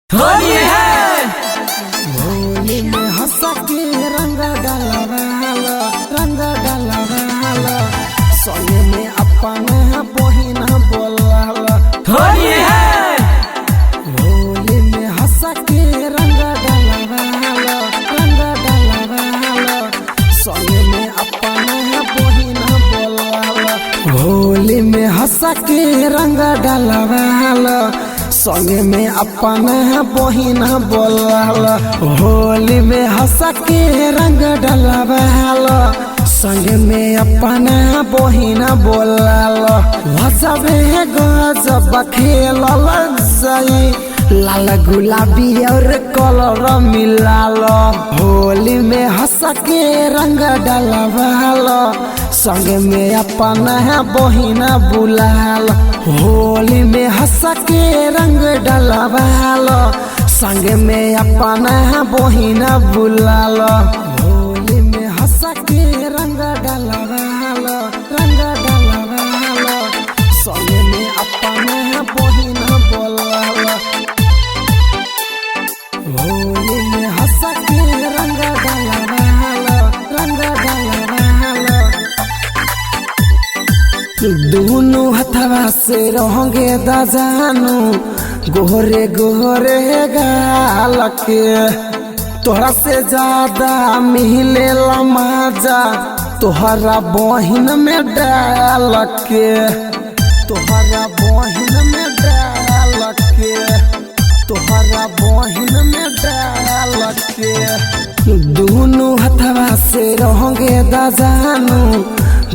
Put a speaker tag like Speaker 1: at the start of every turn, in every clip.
Speaker 1: होली है
Speaker 2: होली में हंस के रंग डलवाला सोने में अपना बहिना बोलाला।
Speaker 1: होली है
Speaker 2: होली में हंस के रंग डलवाला सोने में अपना बहिना बोलाला। होली में हंस के रंग डलवाला संगे में अपना बहिना बोलाला। होली में हंस के रंग डलवाला संगे में अपना बहिना बोलाला। वजबे गजब खेलल जाई लाल गुलाबी और कलर मिलाला। होली में हंस के रंग डलवाला संगे में अपना बहिना बुलाला। होली में हंस के रंग डलवाला संग में अपना बहिना बुलाला। होली में हंस के रंग डलवाला संग में अपना बहिना बुलाला। होली में हंस के रंग डलवाला दोनों हथवा से रहोगे दजानू गोरे गोरे गाल के। तोहरा से ज्यादा मिले मजा तोहरा बहिन में डाल के। तोहरा बहिन में डाल के तोहरा बहिन में डाल के। दोनों हथवा से रहोगे दजानू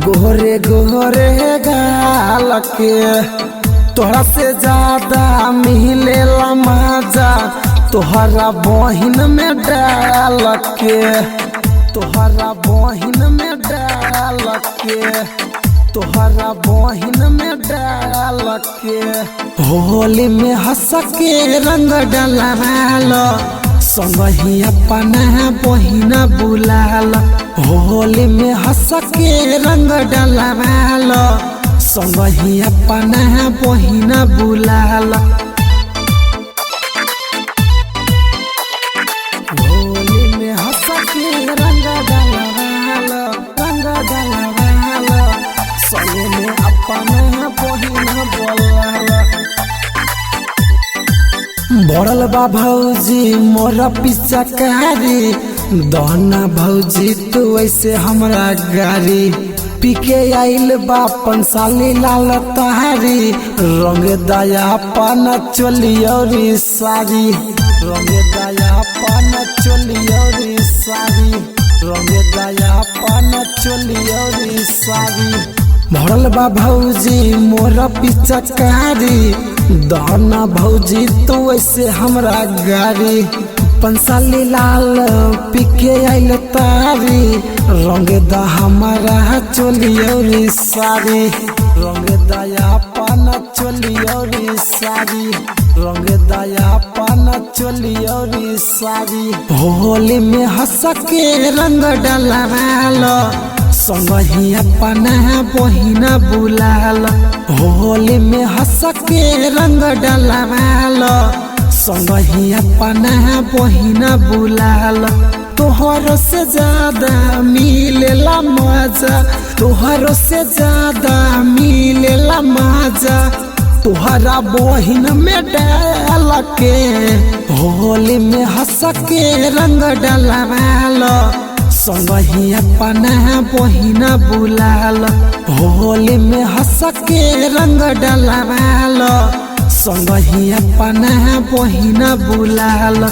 Speaker 2: गोरे गोरे गाल के। तोहरा से ज्यादा मिले मजा तोहरा बहिन में डाल के। तोहरा बहिन में डाल के तोहरा बहिन में डाल के। होली में हंस के रंग डलवाला संगही अपना बहिना बुलाला। होली में हंस के रंग डलवाला संगही अपना बहिना बुलाला। होली में हंस के रंग डलवाला संगे में अपना बहिना बुलाला। बड़ल बा भौजी मोर पिचकारी दहना भौजी तू ऐसे हमरा गारी। पीके आइल बा पंसाली लाल तहारी रंग दया पान चोली और सारी। रंग दया पान चोली और सारी रंग दया पान चोली और सारी। भरल बा भौजी मोर पिचकारी दहना भौजी तो ऐसे हमरा गारी। पंसाली लाल पीके आइल तारी रंग द हमारा चोली और सारी। रंग दया पान चोली और सारी रंग दया पान चोली और सारी। होली में हंस के रंग डलवाला संगही अपना बहिना बुलाला। होली में हंस के रंग डलवाला संगही अपना बहिना बुलाला। तोहरो से ज्यादा मिलेला मजा तोहरो से ज्यादा मिलेला मजा तोहरा बहिन में डाल के। होली में हंस के रंग डलवाला संगही अपना बहिना बुलाला। होली में हंस के रंग डलवाला संगही अपना बहिना बुलाला।